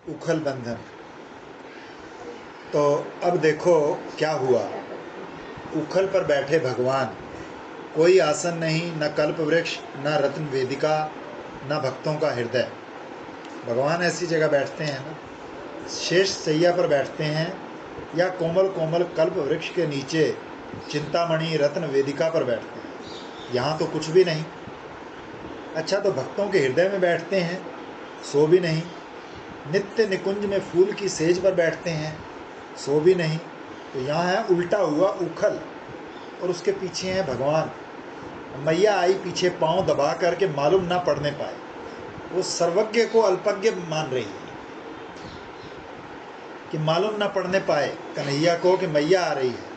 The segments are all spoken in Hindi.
उखल बंधन। तो अब देखो क्या हुआ। उखल पर बैठे भगवान, कोई आसन नहीं, न कल्प वृक्ष, न रत्न वेदिका, न भक्तों का हृदय। भगवान ऐसी जगह बैठते हैं ना, शेष सैया पर बैठते हैं या कोमल कोमल कल्प वृक्ष के नीचे चिंतामणि रत्न वेदिका पर बैठते हैं। यहाँ तो कुछ भी नहीं। अच्छा, तो भक्तों के हृदय में बैठते हैं, सो भी नहीं। नित्य निकुंज में फूल की सेज पर बैठते हैं, सो भी नहीं। तो यहाँ है उल्टा हुआ उखल, और उसके पीछे हैं भगवान। मैया आई पीछे पांव दबा करके मालूम ना पड़ने पाए। वो सर्वज्ञ को अल्पज्ञ मान रही है कि मालूम ना पड़ने पाए कन्हैया को कि मैया आ रही है।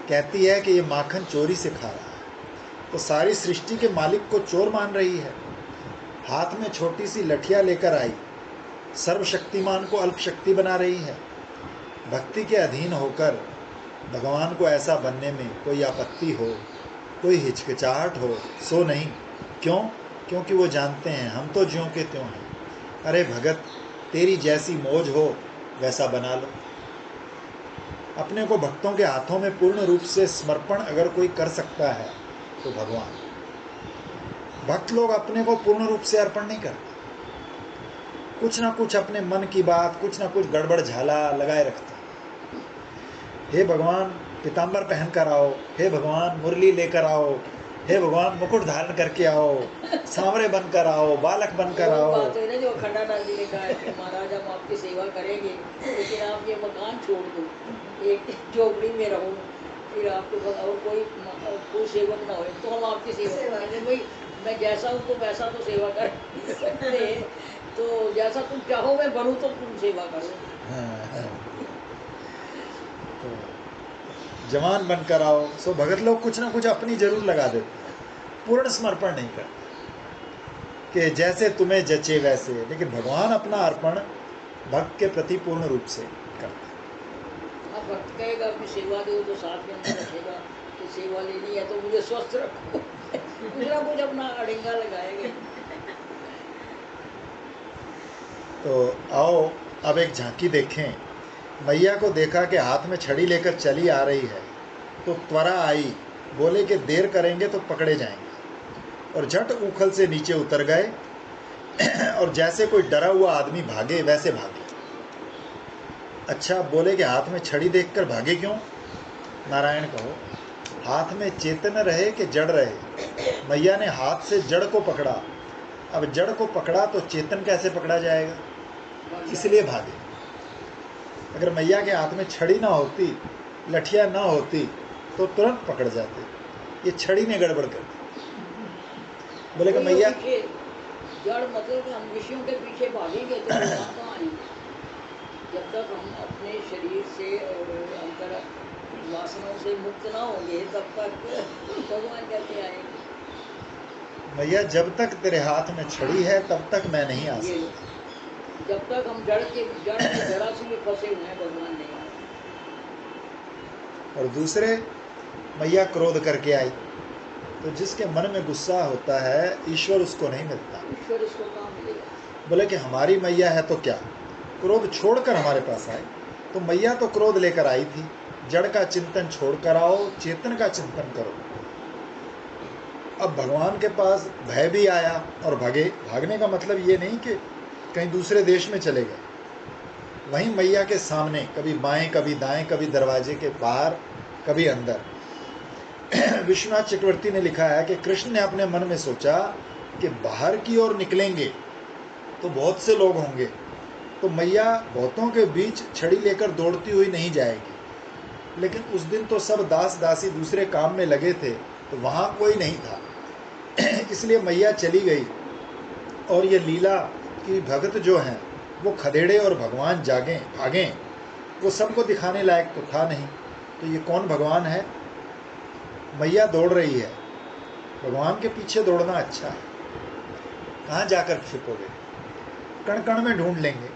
कहती है कि ये माखन चोरी से खा रहा है। तो सारी सृष्टि के मालिक को चोर मान रही है। हाथ में छोटी सी लठिया लेकर आई, सर्वशक्तिमान को अल्पशक्ति बना रही है। भक्ति के अधीन होकर भगवान को ऐसा बनने में कोई आपत्ति हो, कोई हिचकिचाहट हो, सो नहीं। क्यों? क्योंकि वो जानते हैं हम तो ज्यों के त्यों हैं। अरे भगत, तेरी जैसी मौज हो वैसा बना लो। अपने को भक्तों के हाथों में पूर्ण रूप से समर्पण अगर कोई कर सकता है तो भगवान। भक्त लोग अपने को पूर्ण रूप से अर्पण नहीं करते, कुछ ना कुछ अपने मन की बात, कुछ ना कुछ गड़बड़ झाला लगाए रखते हैं। हे भगवान पीताम्बर पहन कर आओ, हे भगवान मुरली लेकर आओ, हे भगवान मुकुट धारण करके आओ, सांवरे बनकर आओ, बालक बनकर आओ। बात है ना जो खंडालाल जी ने कहा कि महाराज हम आपकी सेवा करेंगे, लेकिन आप ये मकान छोड़ दो, एक झोपड़ी में रहो, फिर आपको और कोई सेवक ना हो तो हम आपकी सेवा करेंगे। भाई मैं जैसा हूँ तो वैसा तो सेवा कर सकते हैं, तो जैसा तुम चाहो मैं बनूँ तो तुम सेवा करो। तो जवान बनकर आओ। सो भगत लोग कुछ ना कुछ अपनी जरूर लगा देते हैं, पूर्ण समर्पण नहीं करते कि जैसे तुम्हें जचे वैसे। लेकिन भगवान अपना अर्पण भक्त के प्रति पूर्ण रूप से करते हैं। अब भक्त कहेगा अपनी सेवा दो तो साथ में अंदर रखेगा कि सेवा लेनी है तो मुझे स्वस्थ रखो, कुछ ना कुछ अपना अड़ेंगा लगाएगा। तो आओ अब एक झांकी देखें। मैया को देखा कि हाथ में छड़ी लेकर चली आ रही है, तो त्वरा आई। बोले कि देर करेंगे तो पकड़े जाएंगे, और झट उखल से नीचे उतर गए और जैसे कोई डरा हुआ आदमी भागे वैसे भागे। अच्छा, बोले कि हाथ में छड़ी देखकर भागे क्यों? नारायण कहो, हाथ में चेतन रहे कि जड़ रहे। मैया ने हाथ से जड़ को पकड़ा। अब जड़ को पकड़ा तो चेतन कैसे पकड़ा जाएगा, इसलिए भागे। अगर मैया के हाथ में छड़ी ना होती, लठिया ना होती, तो तुरंत पकड़ जाते। ये छड़ी ने गड़बड़ कर दी। बोले कि मैया, जड़ मतलब कि हम विषयों के पीछे भागेंगे तो भगवान कहाँ आएंगे? जब तक हम अपने शरीर से और अंतर वासनाओं से मुक्त ना होंगे तब तक भगवान कैसे आएंगे? मैया जब तक तेरे हाथ में छड़ी है तब तक मैं नहीं आ सकता। जब तक हम जड़ में जरा सी में फंसे हुए हैं भगवान नहीं आए। और दूसरे, मैया क्रोध करके आई, तो जिसके मन में गुस्सा होता है ईश्वर उसको नहीं मिलता। ईश्वर उसको कहाँ मिलेगा? बोले कि हमारी मैया है तो क्या, क्रोध छोड़कर हमारे पास आए। तो मैया तो क्रोध लेकर आई थी। जड़ का चिंतन छोड़कर आओ, चेतन का चिंतन करो। अब भगवान के पास भय भी आया और भागे। भागने का मतलब ये नहीं कि कहीं दूसरे देश में चले गए, वहीं मैया के सामने, कभी बाएं कभी दाएं, कभी दरवाजे के बाहर, कभी अंदर। विश्वनाथ चक्रवर्ती ने लिखा है कि कृष्ण ने अपने मन में सोचा कि बाहर की ओर निकलेंगे तो बहुत से लोग होंगे, तो मैया बहुतों के बीच छड़ी लेकर दौड़ती हुई नहीं जाएगी। लेकिन उस दिन तो सब दास दासी दूसरे काम में लगे थे, तो वहाँ कोई नहीं था। इसलिए मैया चली गई। और ये लीला कि भगत जो हैं वो खदेड़े और भगवान जागें भागें, वो सबको दिखाने लायक तो था नहीं। तो ये कौन भगवान है? मैया दौड़ रही है, भगवान के पीछे दौड़ना अच्छा है। कहाँ जाकर छिपोगे? कण कण में ढूंढ लेंगे।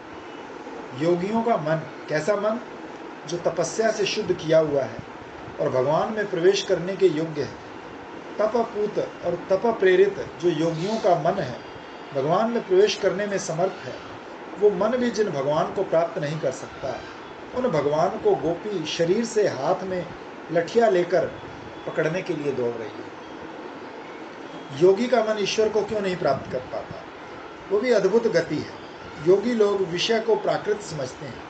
योगियों का मन कैसा मन? जो तपस्या से शुद्ध किया हुआ है और भगवान में प्रवेश करने के योग्य है। तपपूत और तप प्रेरित जो योगियों का मन है, भगवान में प्रवेश करने में समर्थ है, वो मन भी जिन भगवान को प्राप्त नहीं कर सकता, उन भगवान को गोपी शरीर से हाथ में लठिया लेकर पकड़ने के लिए दौड़ रही है। योगी का मन ईश्वर को क्यों नहीं प्राप्त कर पाता? वो भी अद्भुत गति है। योगी लोग विषय को प्राकृत समझते हैं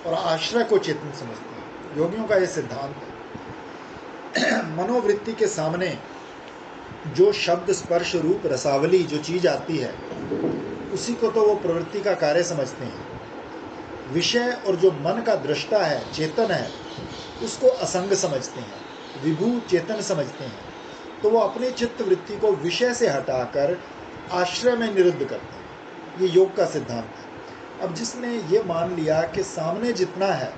और आश्रय को चेतन समझते हैं। योगियों का यह सिद्धांत है। मनोवृत्ति के सामने जो शब्द स्पर्श रूप रसावली जो चीज आती है, उसी को तो वो प्रवृत्ति का कार्य समझते हैं। विषय और जो मन का दृष्टा है, चेतन है, उसको असंग समझते हैं, विभू चेतन समझते हैं। तो वो अपनी चित्त वृत्ति को विषय से हटाकर आश्रय में निरुद्ध करते हैं। ये योग का सिद्धांत है। अब जिसने ये मान लिया कि सामने जितना है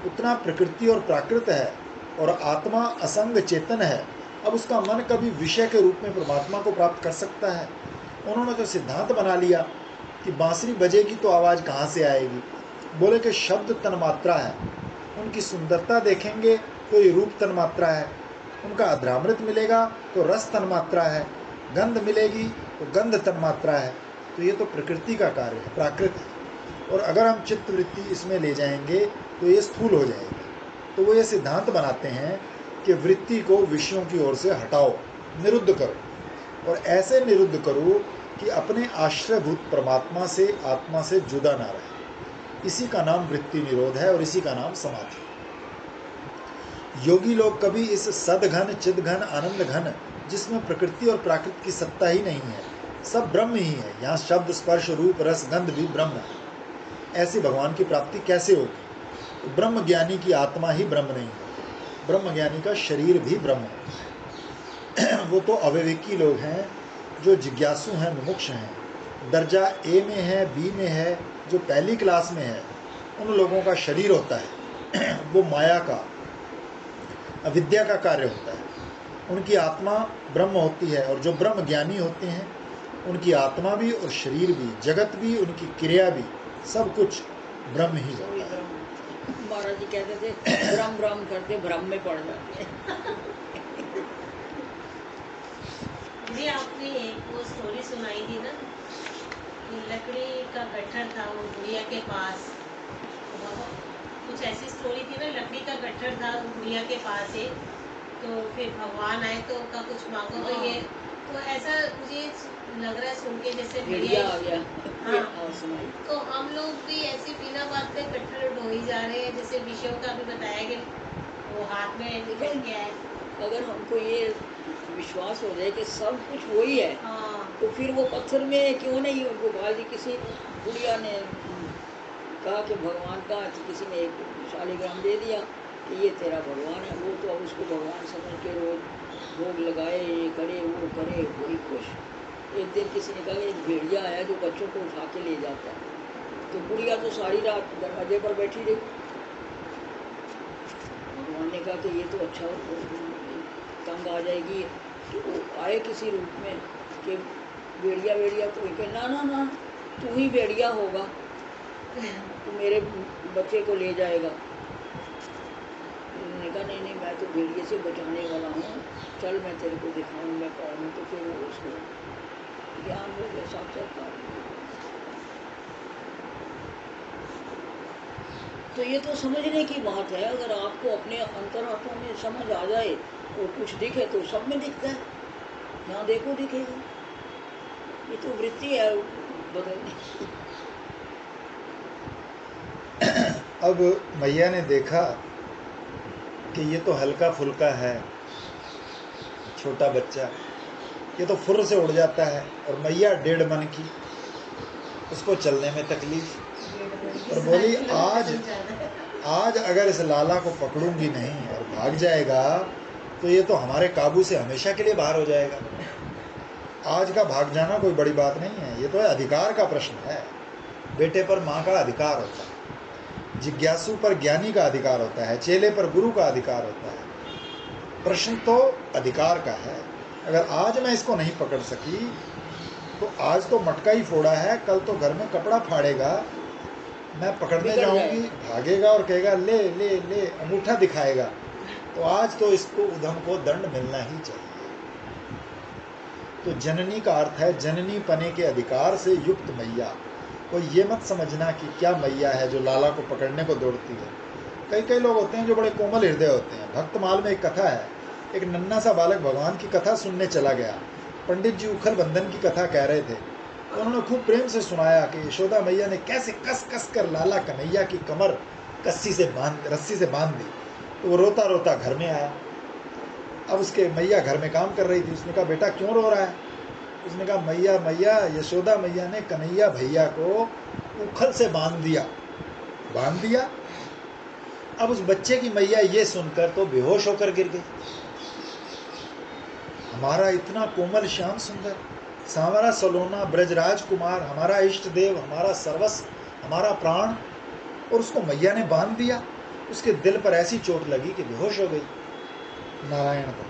उतना प्रकृति और प्राकृत है और आत्मा असंग चेतन है, अब उसका मन कभी विषय के रूप में परमात्मा को प्राप्त कर सकता है? उन्होंने तो सिद्धांत बना लिया कि बांसुरी बजेगी तो आवाज़ कहाँ से आएगी। बोले कि शब्द तन्मात्रा है, उनकी सुंदरता देखेंगे तो ये रूप तन्मात्रा है, उनका अध्रामृत मिलेगा तो रस तन्मात्रा है, गंध मिलेगी तो गंध तन्मात्रा है। तो ये तो प्रकृति का कार्य है, प्राकृत है। और अगर हम चित्त वृत्ति इसमें ले जाएंगे तो ये स्थूल हो जाएगा। तो वो ये सिद्धांत बनाते हैं कि वृत्ति को विषयों की ओर से हटाओ, निरुद्ध करो, और ऐसे निरुद्ध करो कि अपने आश्रयभूत परमात्मा से, आत्मा से जुदा ना रहे। इसी का नाम वृत्ति निरोध है और इसी का नाम समाधि। योगी लोग कभी इस सदघन, चिदघन, आनंद घन, जिसमें प्रकृति और प्राकृत की सत्ता ही नहीं है, सब ब्रह्म ही है, यहाँ शब्द स्पर्श रूप रस गंध भी ब्रह्म है, ऐसी भगवान की प्राप्ति कैसे होगी? तो ब्रह्म ज्ञानी की आत्मा ही ब्रह्म नहीं होती, ब्रह्म ज्ञानी का शरीर भी ब्रह्म है। वो तो अविवेकी लोग हैं, जो जिज्ञासु हैं, मुमुक्ष हैं, दर्जा ए में है, बी में है, जो पहली क्लास में है, उन लोगों का शरीर होता है वो माया का, अविद्या का कार्य होता है। उनकी आत्मा ब्रह्म होती है, और जो ब्रह्म ज्ञानी होते हैं उनकी आत्मा भी और शरीर भी, जगत भी, उनकी क्रिया भी, सब कुछ ब्रह्म ही होता है। महाराज जी कहते थे ब्रह्म ब्रह्म करते भ्रम में पड़ जाते हैं। जी आपने एक वो स्टोरी सुनाई थी ना, लकड़ी का गट्ठर था वो गुड़िया के पास, कुछ ऐसी स्टोरी थी ना, लकड़ी का गट्ठर था वो गुड़िया के पास है, तो फिर भगवान आए तो उनका कुछ मांगो तो ये, तो ऐसा मुझे लग रहा है सुन के जैसे भेड़िया आ गया। हाँ, तो हम लोग भी ऐसे बिना बात पे गट्ठर ढोई जा रहे हैं, जैसे विषयों का भी बताया कि वो हाथ में निकल गया है। अगर हमको ये विश्वास हो जाए कि सब कुछ वही है, हाँ, तो फिर वो पत्थर में क्यों नहीं? गोपाल जी किसी बुढ़िया ने कहा कि भगवान का, किसी ने एक शालिग्राम दे दिया कि ये तेरा भगवान है। वो तो अब उसको भगवान समझ के रोज भोग लगाए, ये करे वो करे, वही खुश। एक दिन किसी ने कहा एक भेड़िया आया जो बच्चों को उठा के ले जाता है, तो बुढ़िया तो सारी रात दरवाजे पर बैठी रही। भगवान ने कहा कि ये तो अच्छा तंग आ जाएगी, तो वो आए किसी रूप में कि भेड़िया भेड़िया, तो कहे ना ना ना, तू ही भेड़िया होगा, तू मेरे बच्चे को ले जाएगा। उन्होंने कहा नहीं नहीं, मैं तो भेड़िए से बचाने वाला हूँ, चल मैं तेरे को दिखाऊँ मैं कौन हूँ। तो फिर वो उसको ज्ञान हो गया, साक्षात्कार। तो ये तो समझने की बात है। अगर आपको अपने अंतरात्मा में समझ आ जाए और कुछ दिखे तो सब में दिखता है, यहाँ देखो दिखेगा। ये तो वृत्ति है बदलने। अब मैया ने देखा कि ये तो हल्का फुल्का है, छोटा बच्चा, ये तो फुर्र से उड़ जाता है, और मैया 1.5 मन की, उसको चलने में तकलीफ। और बोली आज अगर इस लाला को पकड़ूंगी नहीं और भाग जाएगा तो ये तो हमारे काबू से हमेशा के लिए बाहर हो जाएगा। आज का भाग जाना कोई बड़ी बात नहीं है, ये तो अधिकार का प्रश्न है। बेटे पर माँ का अधिकार होता है, जिज्ञासु पर ज्ञानी का अधिकार होता है, चेले पर गुरु का अधिकार होता है। प्रश्न तो अधिकार का है। अगर आज मैं इसको नहीं पकड़ सकी तो आज तो मटका ही फोड़ा है, कल तो घर में कपड़ा फाड़ेगा। मैं पकड़ने जाऊंगी, भागेगा और कहेगा ले ले ले, अंगूठा दिखाएगा। तो आज तो इसको, उधम को दंड मिलना ही चाहिए। तो जननी का अर्थ है जननी पने के अधिकार से युक्त मैया, कोई ये मत समझना कि क्या मैया है जो लाला को पकड़ने को दौड़ती है। कई कई लोग होते हैं जो बड़े कोमल हृदय होते हैं। भक्तमाल में एक कथा है, एक नन्हा सा बालक भगवान की कथा सुनने चला गया। पंडित जी उखल बंधन की कथा कह रहे थे, तो उन्होंने खूब प्रेम से सुनाया कि यशोदा मैया ने कैसे कस कस कर लाला कन्हैया की कमर रस्सी से बांध दी। तो वो रोता रोता घर में आया। अब उसके मैया घर में काम कर रही थी। उसने कहा, बेटा क्यों रो रहा है? उसने कहा, मैया मैया यशोदा मैया ने कन्हैया भैया को उखल से बांध दिया। अब उस बच्चे की मैया ये सुनकर तो बेहोश होकर गिर गई। हमारा इतना कोमल श्याम सुंदर सांवरा सलोना ब्रजराज कुमार, हमारा इष्ट देव, हमारा सर्वस्व, हमारा प्राण, और उसको मैया ने बांध दिया। उसके दिल पर ऐसी चोट लगी कि बेहोश हो गई। नारायण को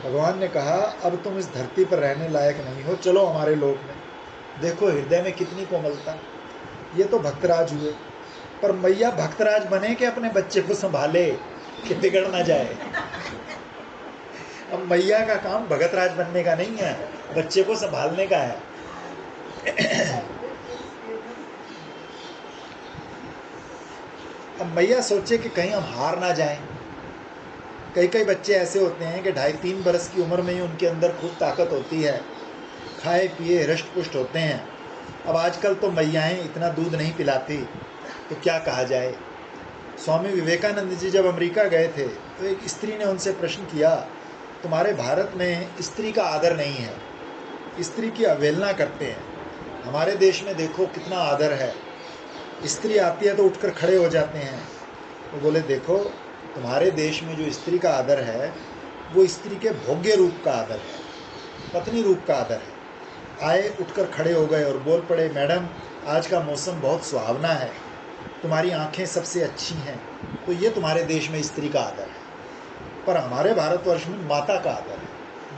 भगवान ने कहा, अब तुम इस धरती पर रहने लायक नहीं हो, चलो हमारे लोक में। देखो हृदय में कितनी कोमलता। ये तो भक्तराज हुए, पर मैया भक्तराज बने कि अपने बच्चे को संभाले कि बिगड़ ना जाए। अब मैया का काम भगतराज बनने का नहीं है, बच्चे को संभालने का है। अब मैया सोचे कि कहीं हम हार ना जाएं। कई कई बच्चे ऐसे होते हैं कि 2.5-3 बरस की उम्र में ही उनके अंदर खूब ताकत होती है, खाए पिए हृष्ट पुष्ट होते हैं। अब आजकल तो मैयाएं इतना दूध नहीं पिलाती, तो क्या कहा जाए। स्वामी विवेकानंद जी जब अमेरिका गए थे तो एक स्त्री ने उनसे प्रश्न किया, तुम्हारे भारत में स्त्री का आदर नहीं है, स्त्री की अवहेलना करते हैं, हमारे देश में देखो कितना आदर है, स्त्री आती है तो उठकर खड़े हो जाते हैं। वो बोले, देखो तुम्हारे देश में जो स्त्री का आदर है वो स्त्री के भोग्य रूप का आदर है, पत्नी रूप का आदर है। आए, उठकर खड़े हो गए और बोल पड़े, मैडम आज का मौसम बहुत सुहावना है, तुम्हारी आंखें सबसे अच्छी हैं, तो ये तुम्हारे देश में स्त्री का आदर है। पर हमारे भारतवर्ष में माता का आदर है,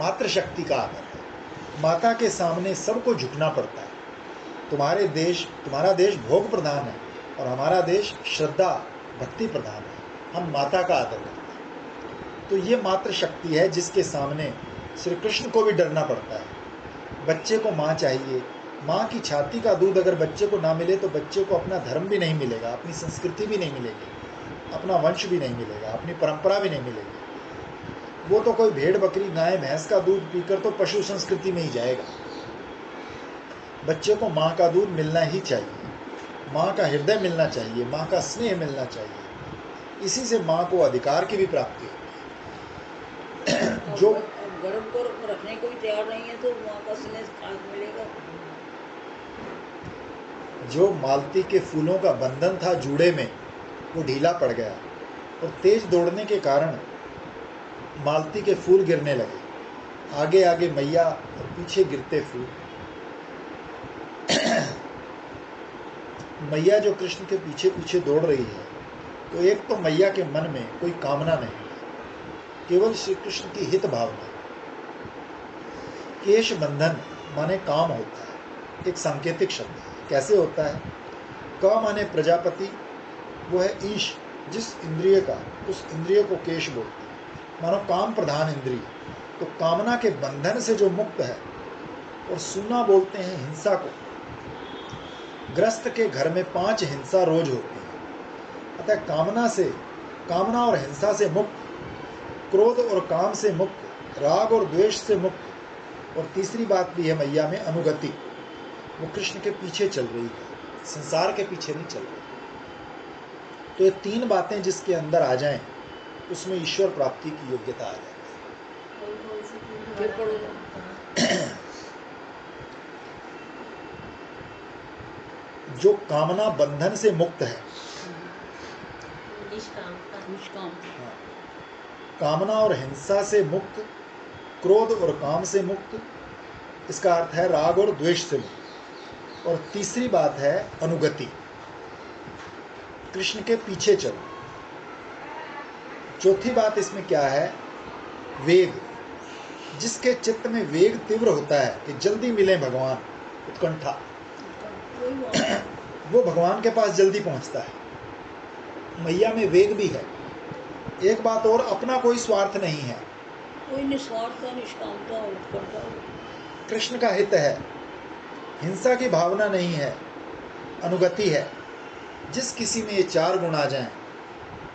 मातृशक्ति का आदर है। माता के सामने सबको झुकना पड़ता है। तुम्हारा देश भोग प्रधान है और हमारा देश श्रद्धा भक्ति प्रधान है। हम माता का आदर करते हैं। तो ये मातृशक्ति है जिसके सामने श्री कृष्ण को भी डरना पड़ता है। बच्चे को माँ चाहिए। माँ की छाती का दूध अगर बच्चे को ना मिले तो बच्चे को अपना धर्म भी नहीं मिलेगा, अपनी संस्कृति भी नहीं मिलेगी, अपना वंश भी नहीं मिलेगा, अपनी परंपरा भी नहीं मिलेगी। वो तो कोई भेड़ बकरी गाय भैंस का दूध पीकर तो पशु संस्कृति में ही जाएगा। बच्चे को माँ का दूध मिलना ही चाहिए, माँ का हृदय मिलना चाहिए, माँ का स्नेह मिलना चाहिए। इसी से माँ को अधिकार की भी प्राप्ति होती है। जो गर्भ को रखने को भी तैयार नहीं है तो माँ का स्नेह कहाँ मिलेगा। जो मालती के फूलों का बंधन था जूड़े में, वो ढीला पड़ गया और तेज दौड़ने के कारण मालती के फूल गिरने लगे। आगे आगे मैया और पीछे गिरते फूल। मैया जो कृष्ण के पीछे पीछे दौड़ रही है, तो एक तो मैया के मन में कोई कामना नहीं है, केवल श्री कृष्ण की हित भावना। केश बंधन माने काम होता है, एक सांकेतिक शब्द है। कैसे होता है? क माने प्रजापति, वो है ईश, जिस इंद्रिय का, उस इंद्रिय को केश बोलते हैं, मानो काम प्रधान इंद्रिय। तो कामना के बंधन से जो मुक्त है, और सूना बोलते हैं हिंसा को। ग्रस्त के घर में 5 हिंसा रोज होती है। अतः कामना और हिंसा से मुक्त, क्रोध और काम से मुक्त, राग और द्वेष से मुक्त, और तीसरी बात भी है मैया में अनुगति। वो कृष्ण के पीछे चल रही है, संसार के पीछे नहीं चल रही। तो ये 3 बातें जिसके अंदर आ जाएं, उसमें ईश्वर प्राप्ति की योग्यता आ जाए। जो कामना बंधन से मुक्त है, निष्काम, कामना और हिंसा से मुक्त, क्रोध और काम से मुक्त, इसका अर्थ है राग और द्वेष से मुक्त। और तीसरी बात है अनुगति, कृष्ण के पीछे चलो। चौथी बात इसमें क्या है? वेग। जिसके चित्त में वेग तीव्र होता है कि जल्दी मिले भगवान, उत्कंठा, वो भगवान के पास जल्दी पहुंचता है। मैया में वेग भी है। एक बात और, अपना कोई स्वार्थ नहीं है, कोई निस्वार्थ निष्कामता उत्कंठा। कृष्ण का हित है, हिंसा की भावना नहीं है, अनुगति है। जिस किसी में ये 4 गुण आ जाएं,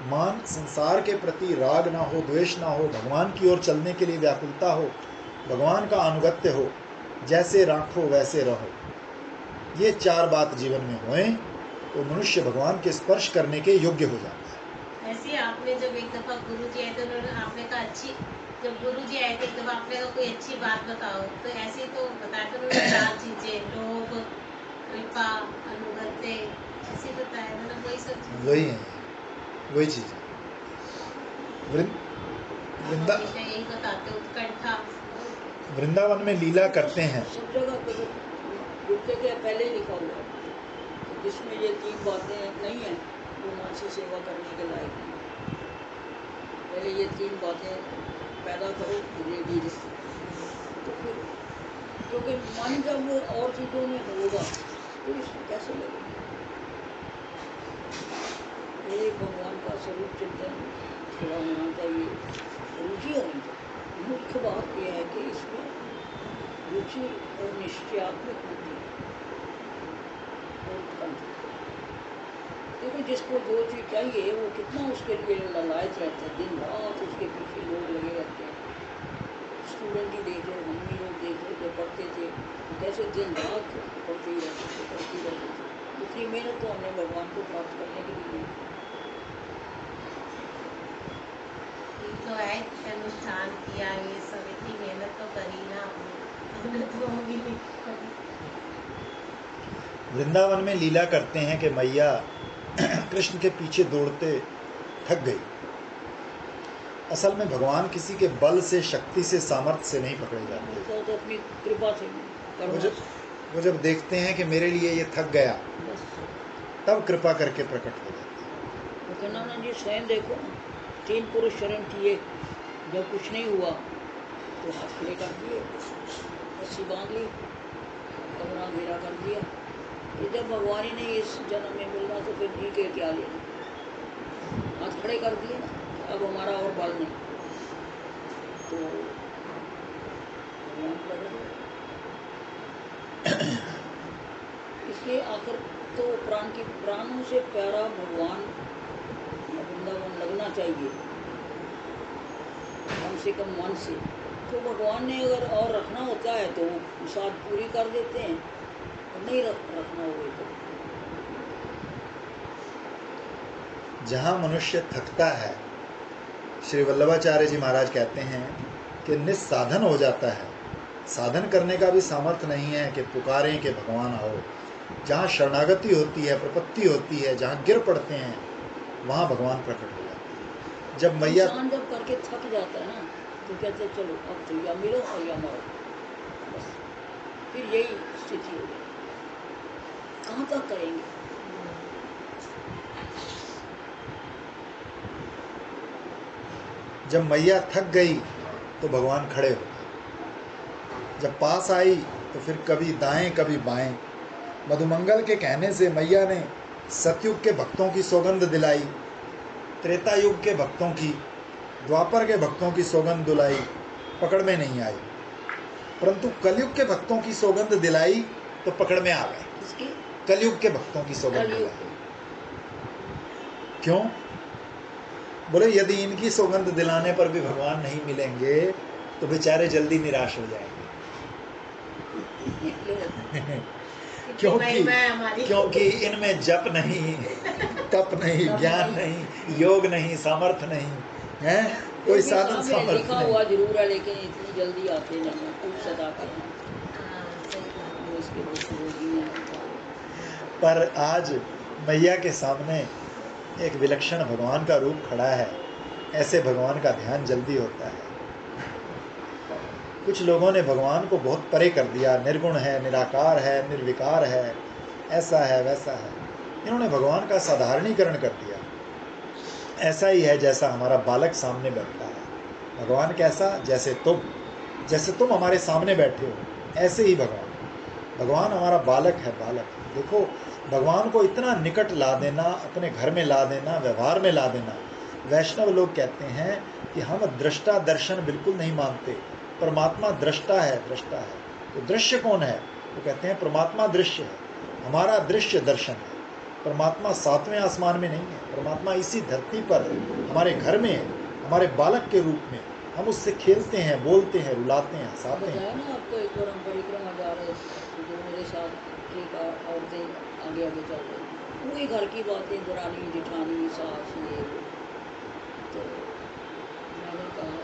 मान संसार के प्रति राग ना हो, द्वेष ना हो, भगवान की ओर चलने के लिए व्याकुलता हो, भगवान का अनुगत्य हो, जैसे राखो वैसे रहो, ये 4 बात जीवन में होए तो मनुष्य भगवान के स्पर्श करने के योग्य हो जाता है। ऐसे आपने जब एक दफा गुरु जी आए थे, उन्होंने आपने कहा अच्छी, जब गुरु जी आए थे एक दफा आपने कहा कोई अच्छी बात बताओ, तो ऐसे ही तो बताया था उन्होंने 4 चीजें, लोभ, कृपा, अनुगत्य, ऐसे बताया था ना, वही सब चीजें। वही है, वही चीज है। आप हमेशा यही बताते हो, उत्कंठा। वृंदावन में लीला करते हैं। सब जगह पे गुरु के पहले ही लिखा हुआ है कि जिसमें ये 3 बातें नहीं है वो माँ से सेवा करने के लायक नहीं। पहले ये 3 बातें पैदा करो धीरे धीरे, तो फिर क्योंकि मन जब और चीज़ों में होगा तो इसमें कैसे लगेगा। ये भगवान का स्वरूप चिंतन थोड़ा होना चाहिए, रुचि होनी चाहिए। मुख्य बात यह है कि इसमें रुचि और निश्चयात्मक बुद्धि और उत्कंठा। देखो जिसको जो चीज़ चाहिए वो कितना उसके लिए लालायत रहता है, दिन रात उसके पीछे लोग लगे रहते हैं। स्टूडेंट ही देख लो, हम ही लोग देख लो, जब पढ़ते थे कैसे दिन रात पढ़ते ही रहते थे, पढ़ते ही रहते थे। इतनी मेहनत तो हमने भगवान को प्राप्त करने के लिए नहीं। तो है अनुष्ठान किया, ये सब इतनी मेहनत तो करी ना हमने तो होगी नहीं कभी। वृंदावन में लीला करते हैं कि मैया कृष्ण के पीछे दौड़ते थक गई। असल में भगवान किसी के बल से, शक्ति से, सामर्थ्य से नहीं पकड़े जाते। तो अपनी कृपा से वो जब देखते हैं कि मेरे लिए ये थक गया, बस तब कृपा करके प्रकट हो जाते हैं। तो कहना जी स्वयं देखो, 3 पुरुष शरण किए, जब कुछ नहीं हुआ तो हाथ खड़े कर दिए, रस्सी बांध ली, कमरा घेरा कर दिया। ये जब भगवान ही नहीं इस जन्म में मिलना तो फिर जी के क्या लेना। हाथ खड़े कर दिए ना, अब हमारा और बल नहीं, तो भगवान प्रकट हो। इसलिए आखिर तो प्राणों से प्यारा भगवान वृंदावन लगना चाहिए, कम से कम मन से। तो भगवान ने अगर और रखना होता है तो वो साथ पूरी कर देते हैं, और नहीं रखना हुए तो। जहाँ मनुष्य थकता है, श्री वल्लभाचार्य जी महाराज कहते हैं कि निस्साधन हो जाता है, साधन करने का भी सामर्थ्य नहीं है कि पुकारें कि भगवान आओ। जहाँ शरणागति होती है, प्रपत्ति होती है, जहाँ गिर पड़ते हैं, वहाँ भगवान प्रकट हो जाते हैं। जब मैया इंसान जब करके थक जाता है ना तो कहते हैं चलो अब तो या मिलो और या मरो, बस फिर यही स्थिति हो गई। कहाँ तक करेंगे। जब मैया थक गई तो भगवान खड़े हो गए। जब पास आई तो फिर कभी दाएं कभी बाएं। मधुमंगल के कहने से मैया ने सतयुग के भक्तों की सौगंध दिलाई, त्रेता युग के भक्तों की, द्वापर के भक्तों की सौगंध दिलाई, पकड़ में नहीं आई। परंतु कलयुग के भक्तों की सौगंध दिलाई तो पकड़ में आ गए। इसकी कलयुग के भक्तों की सौगंध कलयुग दिलाई। क्यों? बोले यदि इनकी सौगंध दिलाने पर भी भगवान नहीं मिलेंगे तो बेचारे जल्दी निराश हो जाएंगे। क्योंकि इनमें जप नहीं, तप नहीं, ज्ञान नहीं, योग नहीं, सामर्थ्य नहीं है, कोई साधन सामर्थ्य लिखा हुआ जरूर है, लेकिन इतनी जल्दी आते नहीं, कुछ सदा करना पर आज मैया के सामने एक विलक्षण भगवान का रूप खड़ा है, ऐसे भगवान का ध्यान जल्दी होता है। कुछ लोगों ने भगवान को बहुत परे कर दिया, निर्गुण है, निराकार है, निर्विकार है, ऐसा है, वैसा है। इन्होंने भगवान का साधारणीकरण कर दिया। ऐसा ही है जैसा हमारा बालक सामने बैठा है। भगवान कैसा? जैसे तुम हमारे सामने बैठे हो, ऐसे ही भगवान हमारा बालक है, बालक। देखो, भगवान को इतना निकट ला देना, अपने घर में ला देना, व्यवहार में ला देना। वैष्णव लोग कहते हैं कि हम दृष्टा दर्शन बिल्कुल नहीं मानते, परमात्मा दृष्टा है, दृष्टा है। तो दृश्य कौन है? वो कहते हैं परमात्मा दृश्य है। हमारा दृश्य दर्शन है। परमात्मा सातवें आसमान में नहीं है, परमात्मा इसी धरती पर हमारे घर में है, हमारे बालक के रूप में। हम उससे खेलते हैं, बोलते हैं, रुलाते हैं, हंसाते बताया हैं। ना आपको, एक बार हम परिक्रमा जा रहे थे तो जो मेरे साथ एक औरतें आगे आगे चल रही, वही घर की बातें, दरानी जेठानी सास ये वो। तो मैंने कहा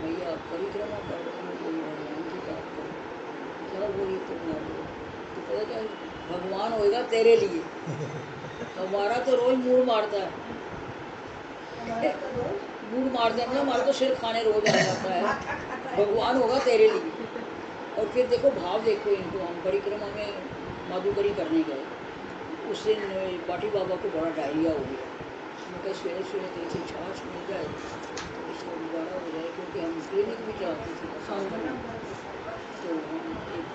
भैया आप परिक्रमा कर रहे हो, कोई भगवान की बात करो। क्या बोली तो मैं बोली तो पता क्या, भगवान होएगा तेरे लिए। हमारा तो रोज मूड मारता है, मूड मार देना, हमारा तो सिर खाने रोज आ जाता है। भगवान होगा तेरे लिए। और फिर देखो भाव देखो इनको, हम परिक्रमा में माधुकरी करने गए, उस दिन बाटी बाबा को बड़ा डायरिया हो गया। मैं कहा सवेरे सवेरे कहीं से छाछ मिल जाए तो इसको गुजारा हो जाए, क्योंकि हम क्लिनिक भी जाते थे साथ में। तो हम एक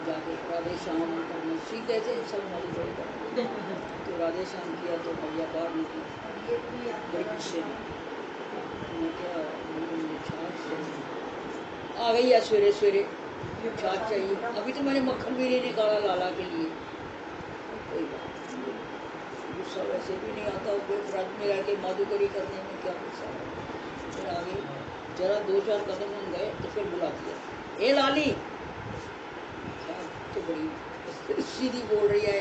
जाके राधे श्याम करने सीखते थे, सब माधुकरी करने। तो राधे श्याम किया तो भैया बाहर निकले बड़े गुस्से में। मैं क्या बोले मुझे छाछ चाहिए। आ गई है सवेरे सवेरे छाछ चाहिए, अभी तो मैंने मक्खन भी नहीं निकाला लाला के लिए। कोई बात नहीं, गुस्सा वैसे भी नहीं आता, फिर व्रत में रह के माधुकरी करने में क्या गुस्सा है। फिर आगे जरा 2-4 कदम हम गए तो फिर बुला दिया, ए लाली। तो बड़ी सीधी बोल रही है,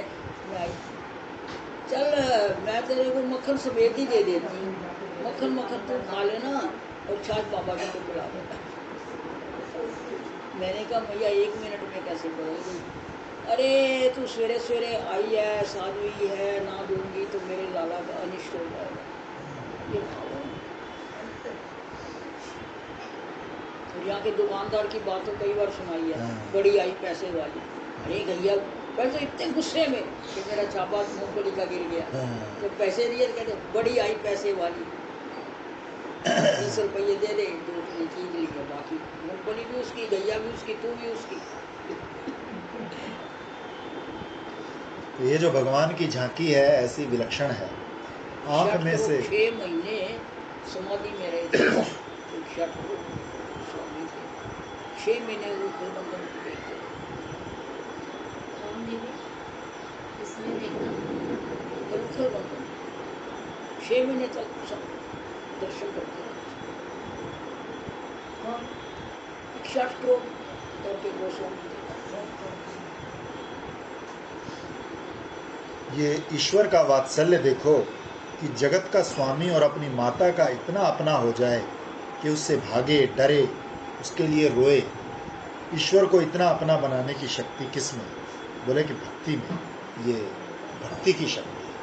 मैं आई, चल मैं तेरे को मक्खन सफेद ही दे देती हूँ, मक्खन मक्खन तू खा लेना और छाछ बाबा जी को पिला देना। मैंने कहा भैया 1 मिनट में कैसे बदल गई। अरे तू सवेरे सवेरे आई है, साध्वी है, ना दूंगी तो मेरे लाला का अनिष्ट हो जाएगा। ये भाव है। और यहाँ के दुकानदार की बात तो कई बार सुनाई है, बड़ी आई पैसे वाली। अरे भैया पहले तो इतने गुस्से में कि मेरा छापा मूंगफली का गिर गया। तो पैसे दिए तो कहते बड़ी आई पैसे वाली, 20 रुपये दे दे, जो उसने चीज ली है, बाकी मूंगफली भी उसकी, गैया भी उसकी, तू भी उसकी। तो ये जो भगवान की झांकी है ऐसी विलक्षण है। आंख में से 6 महीने समाधि में रहे थे, तो छठ को स्वामी थे, 6 महीने उखल बंधन देखते रहे। कौन दीदी, किसने देखा? उखल बंधन 6 महीने तक दर्शन करते रहे। कौन? छठ को करके गोस्वामी देखा। ये ईश्वर का वात्सल्य देखो कि जगत का स्वामी और अपनी माता का इतना अपना हो जाए कि उससे भागे, डरे, उसके लिए रोए। ईश्वर को इतना अपना बनाने की शक्ति किस में? बोले कि भक्ति में। ये भक्ति की शक्ति है।